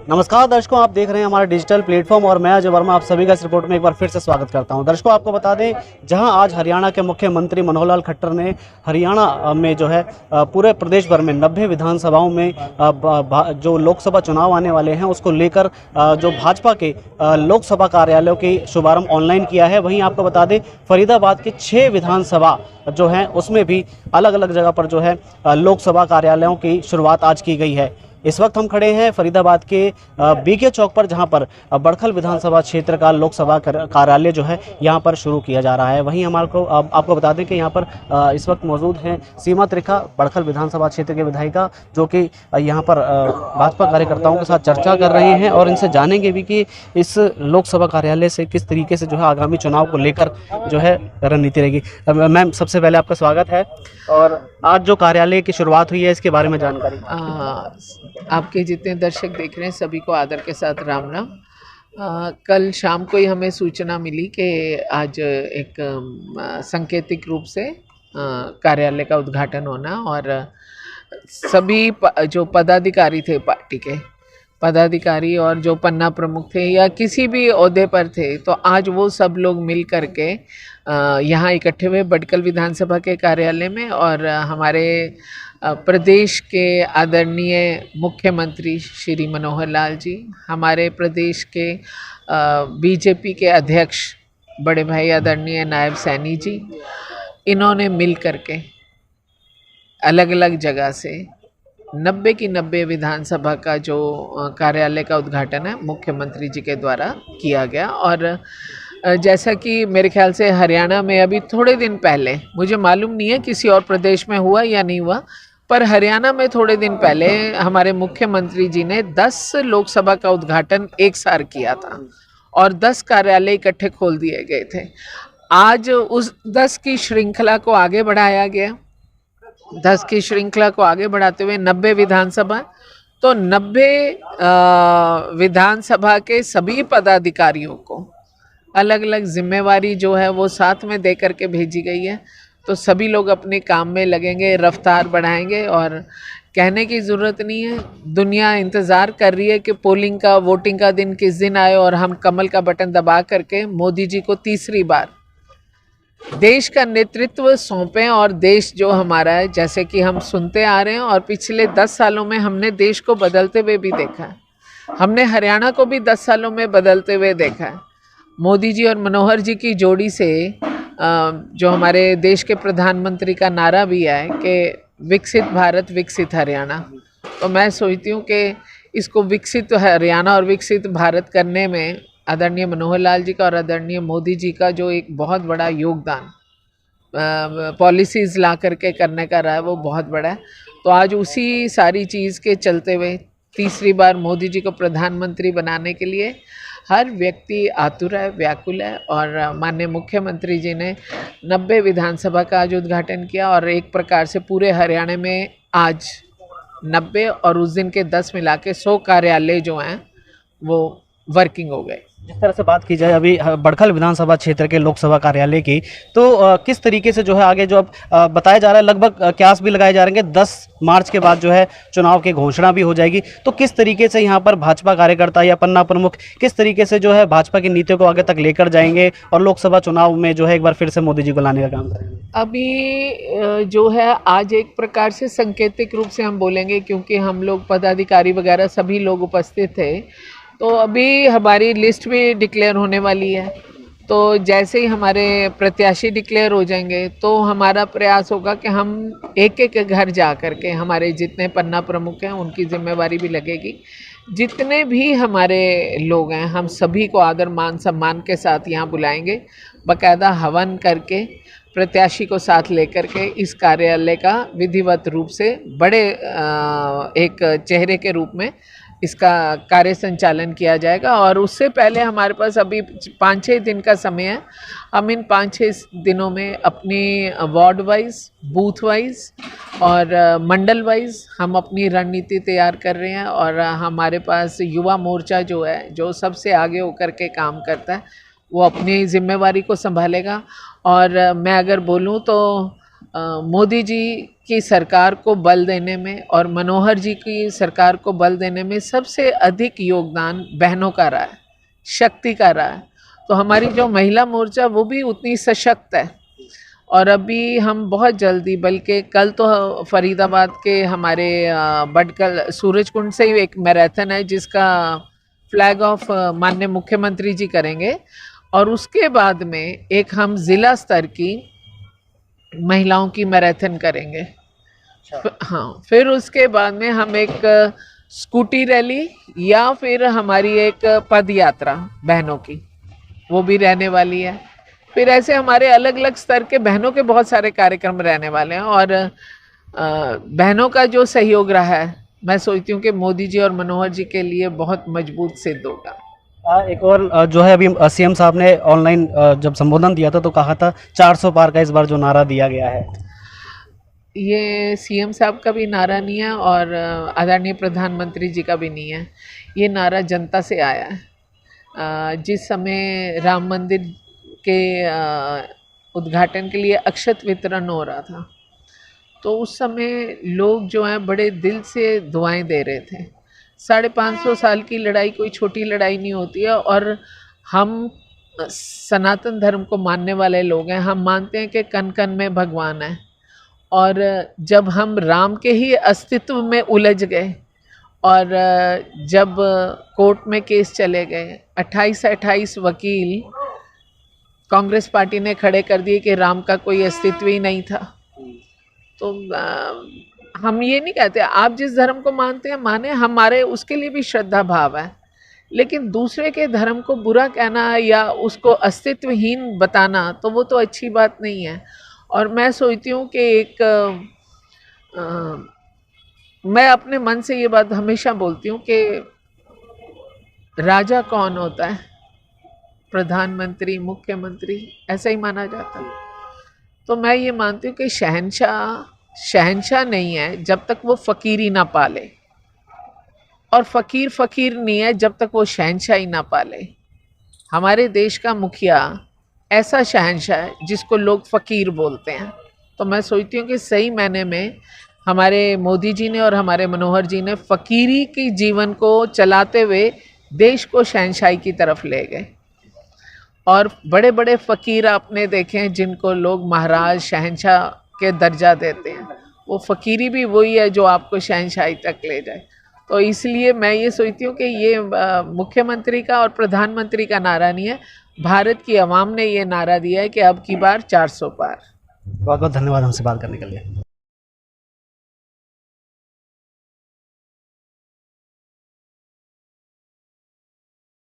नमस्कार दर्शकों, आप देख रहे हैं हमारा डिजिटल प्लेटफॉर्म और मैं अजय वर्मा आप सभी का इस रिपोर्ट में एक बार फिर से स्वागत करता हूं। दर्शकों, आपको बता दें, जहां आज हरियाणा के मुख्यमंत्री मनोहर लाल खट्टर ने हरियाणा में जो है पूरे प्रदेश भर में 90 विधानसभाओं में जो लोकसभा चुनाव आने वाले हैं उसको लेकर जो भाजपा के लोकसभा कार्यालयों की शुभारंभ ऑनलाइन किया है। वहीं आपको बता दें, फरीदाबाद के 6 विधानसभा जो हैं उसमें भी अलग अलग जगह पर जो है लोकसभा कार्यालयों की शुरुआत आज की गई है। इस वक्त हम खड़े हैं फरीदाबाद के बीके चौक पर, जहां पर बड़खल विधानसभा क्षेत्र का लोकसभा कार्यालय जो है यहां पर शुरू किया जा रहा है। वहीं हमारे को आपको बता दें कि यहां पर इस वक्त मौजूद हैं सीमा त्रिखा, बड़खल विधानसभा क्षेत्र के विधायिका, जो कि यहां पर भाजपा कार्यकर्ताओं के साथ चर्चा कर रहे हैं और इनसे जानेंगे भी कि इस लोकसभा कार्यालय से किस तरीके से जो है आगामी चुनाव को लेकर जो है रणनीति रहेगी। मैम, सबसे पहले आपका स्वागत है और आज जो कार्यालय की शुरुआत हुई है इसके बारे में जानकारी। आपके जितने दर्शक देख रहे हैं सभी को आदर के साथ राम राम। कल शाम को ही हमें सूचना मिली कि आज एक सांकेतिक रूप से कार्यालय का उद्घाटन होना और सभी जो पदाधिकारी थे, पार्टी के पदाधिकारी और जो पन्ना प्रमुख थे या किसी भी ओहदे पर थे, तो आज वो सब लोग मिल करके यहाँ इकट्ठे हुए बड़खल विधानसभा के कार्यालय में। और हमारे प्रदेश के आदरणीय मुख्यमंत्री श्री मनोहर लाल जी, हमारे प्रदेश के बीजेपी के अध्यक्ष बड़े भाई आदरणीय नायब सैनी जी, इन्होंने मिल करके अलग अलग जगह से 90 की 90 विधानसभा का जो कार्यालय का उद्घाटन है मुख्यमंत्री जी के द्वारा किया गया। और जैसा कि मेरे ख्याल से हरियाणा में अभी थोड़े दिन पहले, मुझे मालूम नहीं है किसी और प्रदेश में हुआ या नहीं हुआ, पर हरियाणा में थोड़े दिन पहले हमारे मुख्यमंत्री जी ने 10 लोकसभा का उद्घाटन एक साथ किया था और 10 कार्यालय इकट्ठे खोल दिए गए थे। आज उस 10 की श्रृंखला को आगे बढ़ाया गया। 10 की श्रृंखला को आगे बढ़ाते हुए 90 विधानसभा, तो 90 विधानसभा के सभी पदाधिकारियों को अलग अलग जिम्मेवारी जो है वो साथ में दे करके भेजी गई है। तो सभी लोग अपने काम में लगेंगे, रफ्तार बढ़ाएंगे और कहने की ज़रूरत नहीं है। दुनिया इंतज़ार कर रही है कि पोलिंग का, वोटिंग का दिन किस दिन आए और हम कमल का बटन दबा करके मोदी जी को तीसरी बार देश का नेतृत्व सौंपें। और देश जो हमारा है, जैसे कि हम सुनते आ रहे हैं और पिछले 10 सालों में हमने देश को बदलते हुए भी देखा है, हमने हरियाणा को भी 10 सालों में बदलते हुए देखा है। मोदी जी और मनोहर जी की जोड़ी से जो हमारे देश के प्रधानमंत्री का नारा भी है कि विकसित भारत विकसित हरियाणा, तो मैं सोचती हूँ कि इसको विकसित हरियाणा और विकसित भारत करने में आदरणीय मनोहर लाल जी का और आदरणीय मोदी जी का जो एक बहुत बड़ा योगदान पॉलिसीज़ ला करके करने का रहा है, वो बहुत बड़ा है। तो आज उसी सारी चीज़ के चलते हुए तीसरी बार मोदी जी को प्रधानमंत्री बनाने के लिए हर व्यक्ति आतुर है, व्याकुल है। और माननीय मुख्यमंत्री जी ने 90 विधानसभा का आज उद्घाटन किया और एक प्रकार से पूरे हरियाणा में आज 90 और उस दिन के 10 मिला के 100 कार्यालय जो हैं वो वर्किंग हो गए। जिस तरह से बात की जाए अभी बड़खल विधानसभा क्षेत्र के लोकसभा कार्यालय की, तो किस तरीके से जो है आगे जो अब बताया जा रहा है, लगभग क्यास भी लगाए जा रहे हैं 10 मार्च के बाद जो है चुनाव की घोषणा भी हो जाएगी, तो किस तरीके से यहाँ पर भाजपा कार्यकर्ता या पन्ना प्रमुख किस तरीके से जो है भाजपा की नीतियों को आगे तक लेकर जाएंगे और लोकसभा चुनाव में जो है एक बार फिर से मोदी जी को लाने का काम करेंगे? अभी जो है आज एक प्रकार से सांकेतिक रूप से हम बोलेंगे, क्योंकि हम लोग पदाधिकारी वगैरह सभी लोग उपस्थित थे, तो अभी हमारी लिस्ट भी डिक्लेयर होने वाली है। तो जैसे ही हमारे प्रत्याशी डिक्लेयर हो जाएंगे तो हमारा प्रयास होगा कि हम एक एक घर जा कर के हमारे जितने पन्ना प्रमुख हैं उनकी जिम्मेवारी भी लगेगी। जितने भी हमारे लोग हैं हम सभी को आदर मान सम्मान के साथ यहाँ बुलाएंगे, बाकायदा हवन करके प्रत्याशी को साथ लेकर के इस कार्यालय का विधिवत रूप से बड़े एक चेहरे के रूप में इसका कार्य संचालन किया जाएगा। और उससे पहले हमारे पास अभी 5-6 दिन का समय है। हम इन 5-6 दिनों में अपनी वार्ड वाइज, बूथ वाइज और मंडल वाइज हम अपनी रणनीति तैयार कर रहे हैं। और हमारे पास युवा मोर्चा जो है, जो सबसे आगे होकर के काम करता है, वो अपनी जिम्मेवारी को संभालेगा। और मैं अगर बोलूँ तो मोदी जी की सरकार को बल देने में और मनोहर जी की सरकार को बल देने में सबसे अधिक योगदान बहनों का रहा है, शक्ति का रहा है। तो हमारी जो महिला मोर्चा वो भी उतनी सशक्त है। और अभी हम बहुत जल्दी, बल्कि कल तो फरीदाबाद के हमारे बडकल सूरजकुंड से ही एक मैराथन है जिसका फ्लैग ऑफ माननीय मुख्यमंत्री जी करेंगे। और उसके बाद में एक हम ज़िला स्तर की महिलाओं की मैराथन करेंगे। हाँ, फिर उसके बाद में हम एक स्कूटी रैली या फिर हमारी एक पद यात्रा बहनों की वो भी रहने वाली है। फिर ऐसे हमारे अलग अलग स्तर के बहनों के बहुत सारे कार्यक्रम रहने वाले हैं। और बहनों का जो सहयोग रहा है, मैं सोचती हूँ कि मोदी जी और मनोहर जी के लिए बहुत मजबूत सिद्ध होगा। एक और जो है अभी सीएम साहब ने ऑनलाइन जब संबोधन दिया था तो कहा था 400 पार का इस बार जो नारा दिया गया है। ये सीएम साहब का भी नारा नहीं है और आदरणीय प्रधानमंत्री जी का भी नहीं है। ये नारा जनता से आया है। जिस समय राम मंदिर के उद्घाटन के लिए अक्षत वितरण हो रहा था तो उस समय लोग जो हैं बड़े दिल से दुआएं दे रहे थे। 550 साल की लड़ाई कोई छोटी लड़ाई नहीं होती है। और हम सनातन धर्म को मानने वाले लोग हैं। हम मानते हैं कि कण कण में भगवान है। और जब हम राम के ही अस्तित्व में उलझ गए और जब कोर्ट में केस चले गए, 28 वकील कांग्रेस पार्टी ने खड़े कर दिए कि राम का कोई अस्तित्व ही नहीं था। तो हम ये नहीं कहते आप जिस धर्म को मानते हैं माने, हमारे उसके लिए भी श्रद्धा भाव है, लेकिन दूसरे के धर्म को बुरा कहना या उसको अस्तित्वहीन बताना तो वो तो अच्छी बात नहीं है। और मैं सोचती हूँ कि मैं अपने मन से ये बात हमेशा बोलती हूँ कि राजा कौन होता है? प्रधानमंत्री, मुख्यमंत्री, ऐसा ही माना जाता है। तो मैं ये मानती हूँ कि शहंशाह नहीं है जब तक वो फ़कीरी ना पाले, और फ़कीर नहीं है जब तक वो शहंशाही ना पाले। हमारे देश का मुखिया ऐसा शहंशाह है जिसको लोग फ़कीर बोलते हैं। तो मैं सोचती हूँ कि सही मायने में हमारे मोदी जी ने और हमारे मनोहर जी ने फ़कीरी की जीवन को चलाते हुए देश को शहंशाही की तरफ ले गए। और बड़े बड़े फ़कीर आपने देखे हैं जिनको लोग महाराज, शहंशाह के दर्जा देते हैं। वो फ़कीरी भी वही है जो आपको शहंशाही तक ले जाए। तो इसलिए मैं ये सोचती हूँ कि ये मुख्यमंत्री का और प्रधानमंत्री का नारा नहीं है, भारत की आवाम ने ये नारा दिया है कि अब की बार 400 पार। बहुत बहुत धन्यवाद हमसे बात करने के लिए।